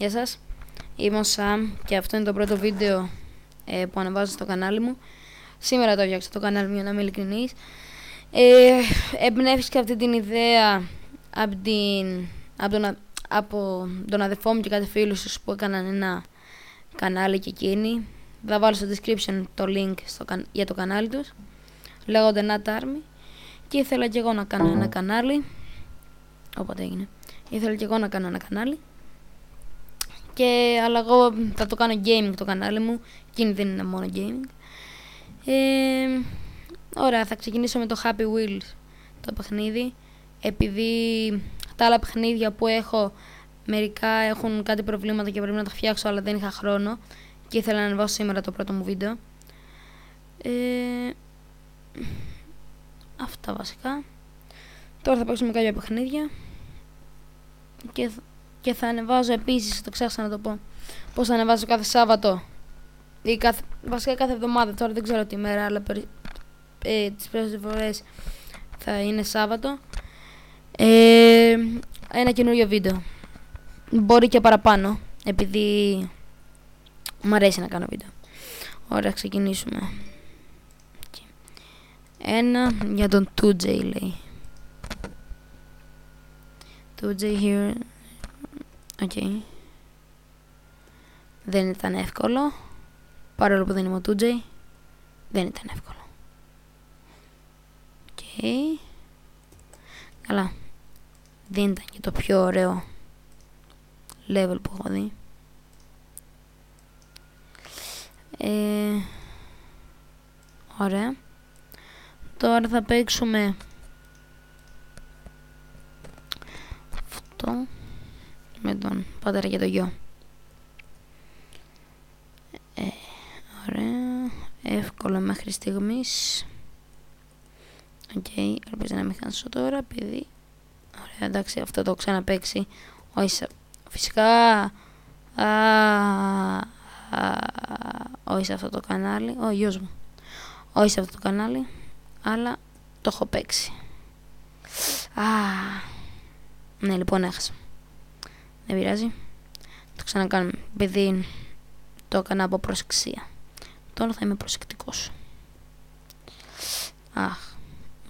Γεια σας, είμαι ο Σαμ και αυτό είναι το πρώτο βίντεο που ανεβάζω στο κανάλι μου. Σήμερα το έφτιαξα το κανάλι μου, για να είμαι ειλικρινής. Εμπνεύστηκα αυτή την ιδέα από τον αδερφό μου και κάτι φίλους τους που έκαναν ένα κανάλι και εκείνοι. Θα βάλω στο description το link για το κανάλι τους. Λέγονται Nat Army και ήθελα και εγώ να κάνω ένα κανάλι. Όποτε έγινε. Ήθελα και εγώ να κάνω ένα κανάλι. Αλλά εγώ θα το κάνω gaming το κανάλι μου. Εκείνη δεν είναι μόνο gaming. Ωραία, θα ξεκινήσω με το Happy Wheels το παιχνίδι. Επειδή τα άλλα παιχνίδια που έχω, μερικά έχουν κάτι προβλήματα και πρέπει να τα φτιάξω, αλλά δεν είχα χρόνο και ήθελα να ανεβάσω σήμερα το πρώτο μου βίντεο. Αυτά βασικά. Τώρα θα παίξουμε κάποια παιχνίδια και θα ανεβάζω επίσης, το ξέχασα να το πω, πως θα ανεβάζω κάθε Σάββατο ή βασικά κάθε εβδομάδα. Τώρα δεν ξέρω τι μέρα, αλλά τις περισσότερες φορές θα είναι Σάββατο, ένα καινούριο βίντεο. Μπορεί και παραπάνω, επειδή μου αρέσει να κάνω βίντεο. Ωραία, ξεκινήσουμε. Ένα για τον 2J λέει. 2J here. Okay. Δεν ήταν εύκολο. Παρόλο που δεν είμαι ο 2J, δεν ήταν εύκολο. Okay. Καλά. Δεν ήταν και το πιο ωραίο level που έχω δει. Ωραία. Τώρα θα παίξουμε αυτό με τον πατέρα και το γιο. Ωραία. Εύκολο μέχρι στιγμής. Οκ, ελπίζω να μην χάσω τώρα, επειδή... Ωραία, εντάξει, αυτό το έχω ξαναπαίξει. Όχι, φυσικά... όχι σε αυτό το κανάλι. Ο γιος μου. Όχι σε αυτό το κανάλι, αλλά το έχω παίξει. Ναι, λοιπόν, έχασα. Δεν πειράζει. Το ξανακάνουμε, επειδή το έκανα από προσεξία. Τώρα θα είμαι προσεκτικός.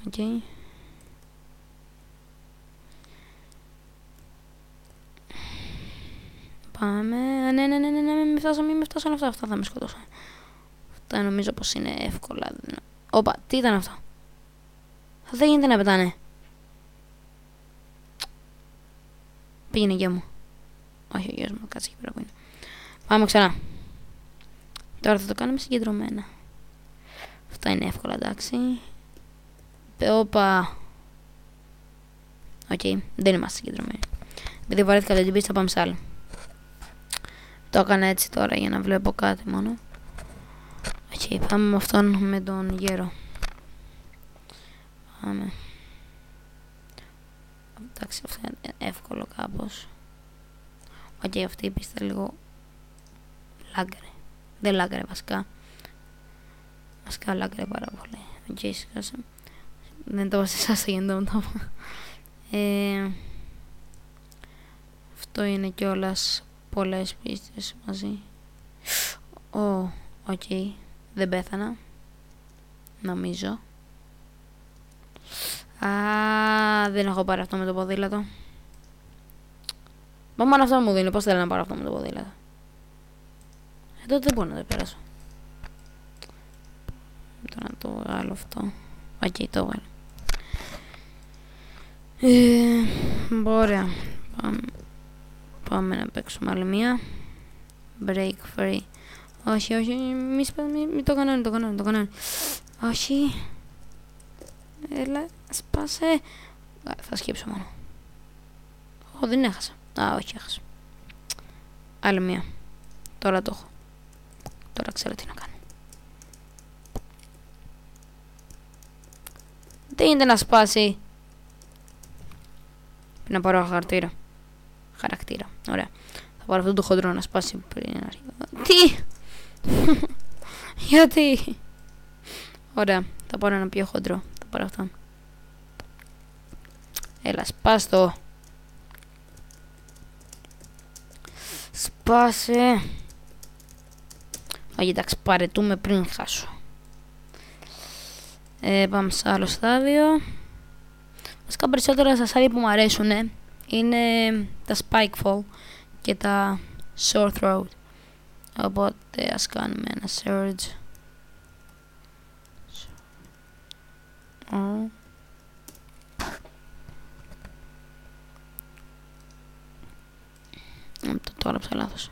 Οκ. Πάμε. Ναι, μην φτάσω να αυτά θα με σκοτώσω. Αυτά νομίζω πως είναι εύκολα. Όπα, τι ήταν αυτό? Δεν γίνεται να πετάνε. Πήγαινε γεια μου. Όχι, ο γιος μου, κάτσε εκεί πέρα που είναι. Πάμε ξανά. Τώρα θα το κάνουμε συγκεντρωμένα. Αυτά είναι εύκολα, εντάξει. Όπα. Οκ, δεν είμαστε συγκεντρωμένοι. Επειδή βαρέθηκα την πίστα, πάμε σε άλλο. Το έκανα έτσι τώρα για να βλέπω κάτι μόνο. Οκ, πάμε με αυτόν, με τον γέρο. Πάμε. Εντάξει, αυτό είναι εύκολο κάπως. Οκ, αυτή η πίστα λίγο λάγκρε. Δεν λάγκρε βασικά. Βασικά λάγκρε πάρα πολύ. Οκ, σκάσε. Δεν το βάζω εσάς για να το πω. Αυτό είναι κιόλας πολλές πίστες μαζί. Οκ. Δεν πέθανα. Νομίζω. Δεν έχω πάρει αυτό με το ποδήλατο. Μα μόνο αυτό μου δίνει. Πώς θέλω να πάρω αυτό με το ποδήλατο? Τότε δεν μπορώ να το περάσω. Τώρα να το βγάλω αυτό. Οκ, το βγάλω. Ωραία. Πάμε να παίξουμε άλλη μία. Break free. Όχι, μην το κανόνι. Όχι. Έλα, σπάσε. Θα σκύψω μόνο. Δεν έχασα. Όχι, έχασα. Άλλη μία. Τώρα το έχω. Τώρα ξέρω τι να κάνω. Δεν γίνεται να σπάσει. Πρέπει να πάρω χαρακτήρα. Ωραία. Θα πάρω αυτό το χοντρό να σπάσει πριν να αρχίσει. Τι! Γιατί? Ωραία. Θα πάρω ένα πιο χοντρό. Θα πάρω αυτό. Έλα, σπάστο. Σπάσε. Όχι, εντάξει, παρετούμε πριν χάσω. Πάμε σε άλλο στάδιο. Βασικά περισσότερα στα στάδια που μου αρέσουν είναι τα Spikefall και τα Sore Throat. Οπότε ας κάνουμε ένα Surge. Το έγραψα λάθος.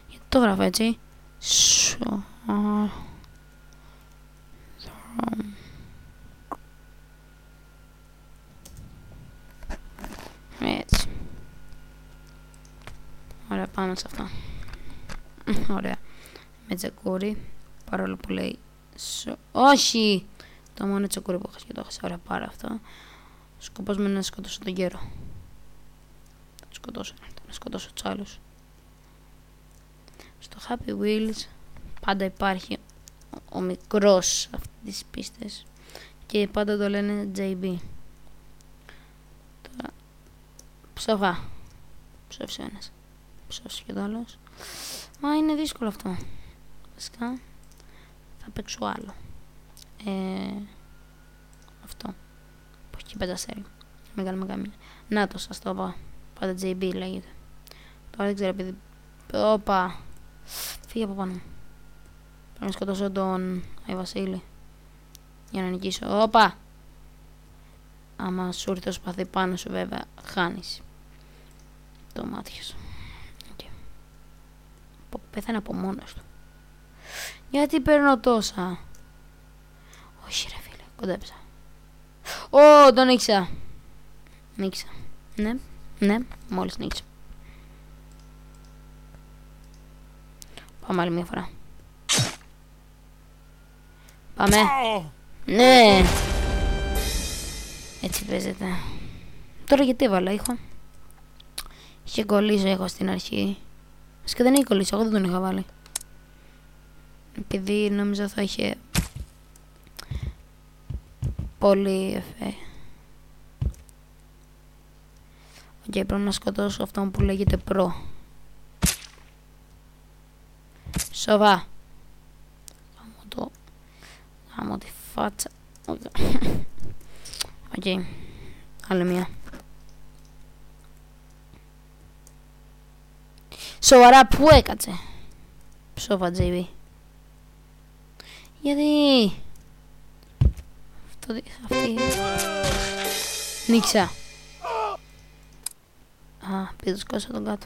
Γιατί το γράφω έτσι? Έτσι. Ωραία, πάμε σε αυτό. Ωραία. Με τσεκούρι. Παρόλο που λέει όχι! Το μόνο τσεκούρι που έχεις και το έχεις. Ωραία, πάρε αυτό. Σκοπός μου είναι να σκοτώσω τον γέρο. Να σκοτώσω τους άλλους. Στο Happy Wheels πάντα υπάρχει ο μικρός αυτής της πίστες και πάντα το λένε JB. Τώρα ψοφά. Ψόφισε ο ένας. Ψόφισε και το άλλος. Μα είναι δύσκολο αυτό. Βασικά θα παίξω άλλο. Αυτό. Που έχει πενταστέρι. Μεγάλη καμία. Να το, σας το είπα. Πάντα JB λέγεται. Τώρα δεν ξέρω επειδή... Όπα. Φύγε από πάνω. Πρέπει να σκοτώσω τον Άι Βασίλη. Για να νικήσω. Όπα. Άμα σου έρθει το σπαθί πάνω σου βέβαια χάνεις. Το μάτια σου. Πέθανε από μόνος του. Γιατί παίρνω τόσα? Όχι ρε φίλε, κοντέψα. Ω, τον νίξα. Νίξα. Ναι, μόλις νίξα. Πάμε άλλη μια φορά. Πάμε. Ναι. Έτσι παίζεται. Τώρα γιατί έβαλα ήχο? Είχε κολλήσει ήχο στην αρχή. Και δεν έχει κολλήσει, εγώ δεν τον είχα βάλει. Επειδή νόμιζα θα είχε πολύ εφέ. Οκ, πρέπει να σκοτώσω αυτόν που λέγεται προ. Σοβά. Γάμω τη φάτσα. Οκ. Άλλη μία. Σοβαρά, πού έκατσε? Ψόφα JB. Γιατί? Αυτή... Νίξα. Α, πήγα το σκόσα τον κάτω.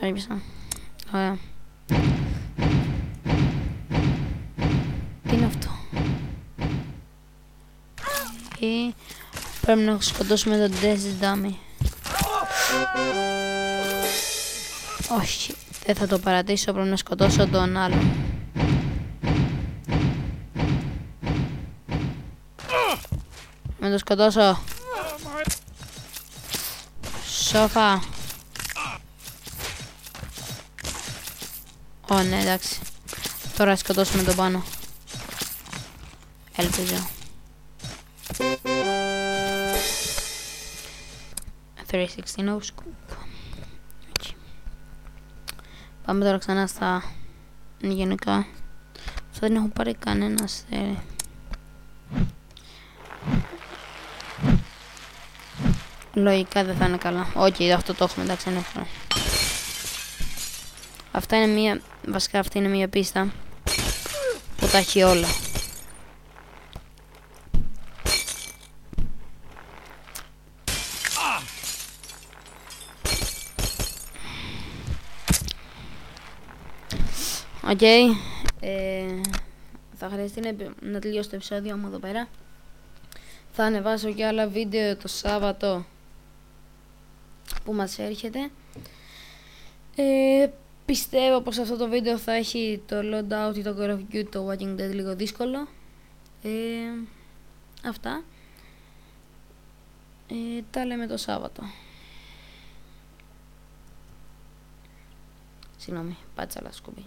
Το έπιασα. Ωραία. Τι είναι αυτό? Πρέπει να σκοτώσουμε τον Death Dummy. Όχι, δεν θα το παρατήσω, πρέπει να σκοτώσω τον άλλον. Να το σκοτώσω. Σόφα. Ω, ναι, εντάξει. Τώρα σκοτώσουμε τον πάνω. Ελπίζω. 316 no scope. Πάμε τώρα ξανά στα γενικά. Αυτό δεν έχω πάρει κανένα αστέρι. Λογικά δεν θα είναι καλά. Όχι, αυτό το έχουμε, εντάξει, είναι εύκολο. Αυτά είναι μία, βασικά αυτή είναι μία πίστα που τα έχει όλα. Οκ, θα χρειαστεί να τελειώσω το επεισόδιο μου εδώ πέρα. Θα ανεβάσω και άλλα βίντεο το Σάββατο που μας έρχεται. Πιστεύω πως αυτό το βίντεο θα έχει το loadout ή το Call of Duty, το Walking Dead λίγο δύσκολο. Αυτά. Τα λέμε το Σάββατο. Συγγνώμη, πάτησα λάθος κουμπί.